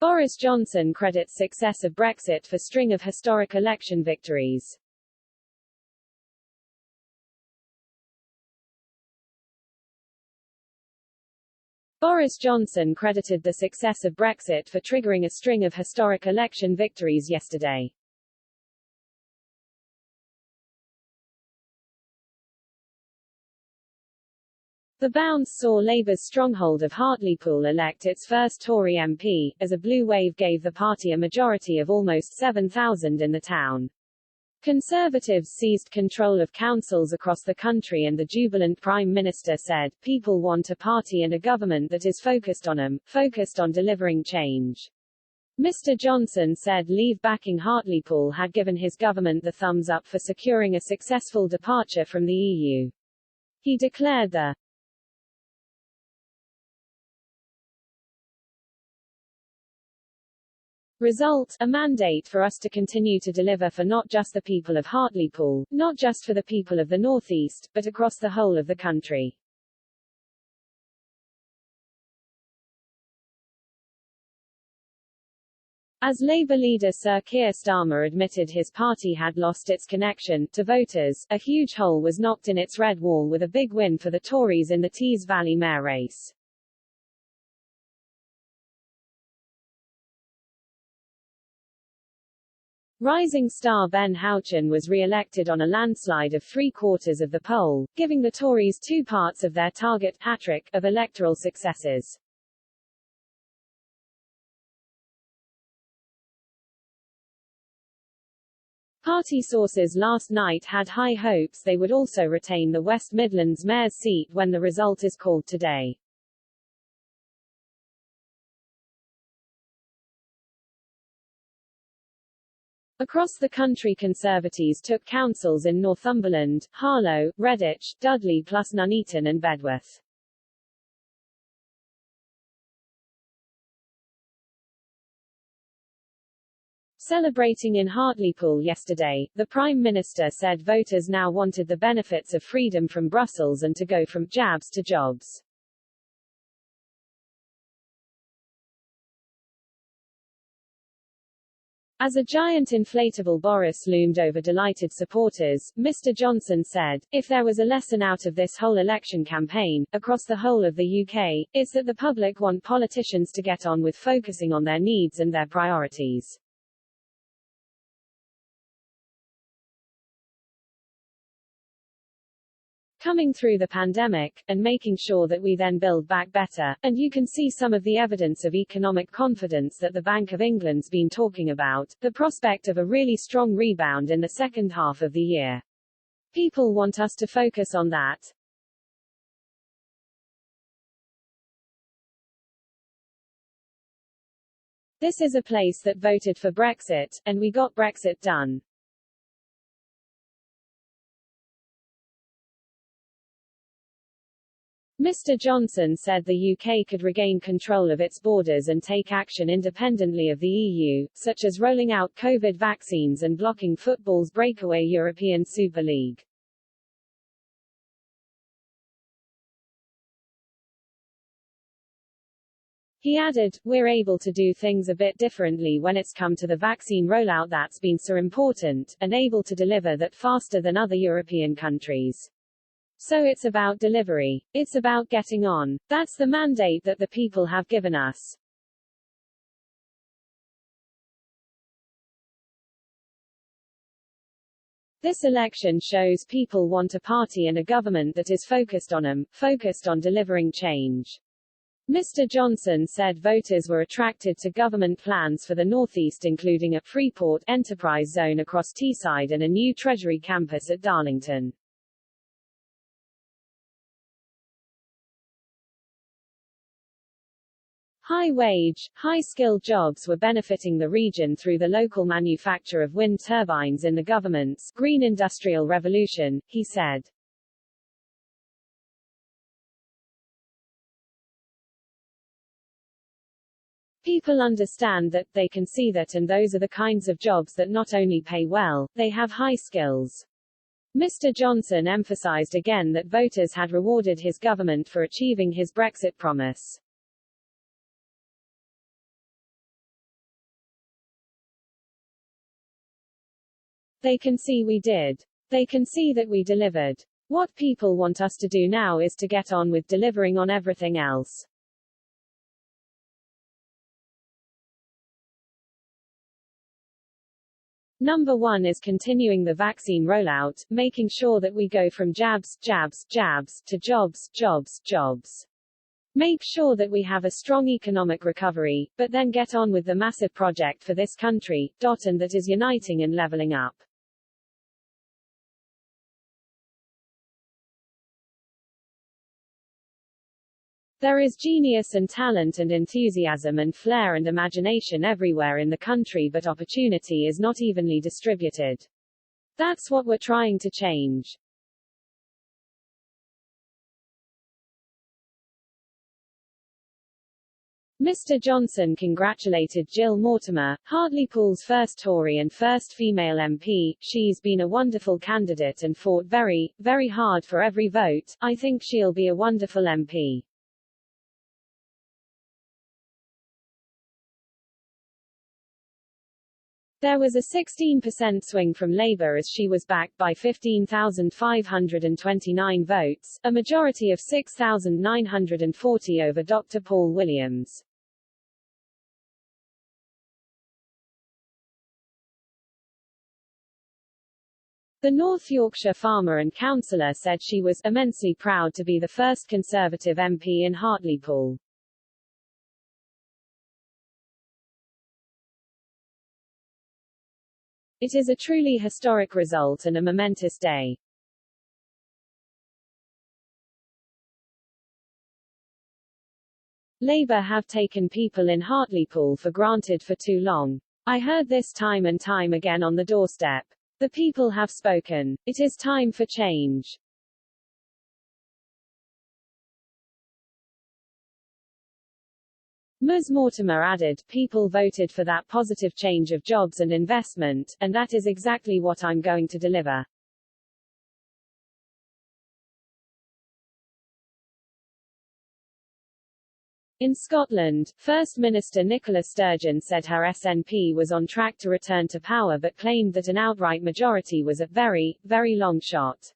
Boris Johnson credits success of Brexit for string of historic election victories. Boris Johnson credited the success of Brexit for triggering a string of historic election victories yesterday. The bounce saw Labour's stronghold of Hartlepool elect its first Tory MP, as a blue wave gave the party a majority of almost 7,000 in the town. Conservatives seized control of councils across the country and the jubilant Prime Minister said, "People want a party and a government that is focused on delivering change." Mr. Johnson said Leave backing Hartlepool had given his government the thumbs up for securing a successful departure from the EU. He declared the result, a mandate for us to continue to deliver for not just the people of Hartlepool, not just for the people of the northeast, but across the whole of the country. As Labour leader Sir Keir Starmer admitted his party had lost its connection to voters, a huge hole was knocked in its red wall with a big win for the Tories in the Tees Valley mayor race. Rising star Ben Houchen was re-elected on a landslide of 3/4 of the poll, giving the Tories two parts of their target hat-trick of electoral successes. Party sources last night had high hopes they would also retain the West Midlands mayor's seat when the result is called today. Across the country, Conservatives took councils in Northumberland, Harlow, Redditch, Dudley plus Nuneaton and Bedworth. Celebrating in Hartlepool yesterday, the Prime Minister said voters now wanted the benefits of freedom from Brussels and to go from jabs to jobs. As a giant inflatable Boris loomed over delighted supporters, Mr. Johnson said, "If there was a lesson out of this whole election campaign, across the whole of the UK, it's that the public want politicians to get on with focusing on their needs and their priorities." Coming through the pandemic, and making sure that we then build back better, and you can see some of the evidence of economic confidence that the Bank of England's been talking about, the prospect of a really strong rebound in the second half of the year. People want us to focus on that. This is a place that voted for Brexit, and we got Brexit done. Mr. Johnson said the UK could regain control of its borders and take action independently of the EU, such as rolling out COVID vaccines and blocking football's breakaway European Super League. He added, "We're able to do things a bit differently when it's come to the vaccine rollout that's been so important, and able to deliver that faster than other European countries. So it's about delivery. It's about getting on. That's the mandate that the people have given us." This election shows people want a party and a government that is focused on delivering change. Mr. Johnson said voters were attracted to government plans for the northeast, including a Freeport enterprise zone across Teesside and a new Treasury campus at Darlington. High-wage, high-skilled jobs were benefiting the region through the local manufacture of wind turbines in the government's Green Industrial Revolution, he said. People understand that, they can see that, and those are the kinds of jobs that not only pay well, they have high skills. Mr. Johnson emphasized again that voters had rewarded his government for achieving his Brexit promise. They can see we did. They can see that we delivered. What people want us to do now is to get on with delivering on everything else. Number one is continuing the vaccine rollout, making sure that we go from jabs, jabs, jabs, to jobs, jobs, jobs. Make sure that we have a strong economic recovery, but then get on with the massive project for this country, and that is uniting and leveling up. There is genius and talent and enthusiasm and flair and imagination everywhere in the country, but opportunity is not evenly distributed. That's what we're trying to change. Mr. Johnson congratulated Jill Mortimer, Hartlepool's first Tory and first female MP. She's been a wonderful candidate and fought very, very hard for every vote. I think she'll be a wonderful MP. There was a 16% swing from Labour as she was backed by 15,529 votes, a majority of 6,940 over Dr. Paul Williams. The North Yorkshire farmer and councillor said she was immensely proud to be the first Conservative MP in Hartlepool. It is a truly historic result and a momentous day. Labour have taken people in Hartlepool for granted for too long. I heard this time and time again on the doorstep. The people have spoken. It is time for change. Ms. Mortimer added, people voted for that positive change of jobs and investment, and that is exactly what I'm going to deliver. In Scotland, First Minister Nicola Sturgeon said her SNP was on track to return to power but claimed that an outright majority was a very, very long shot.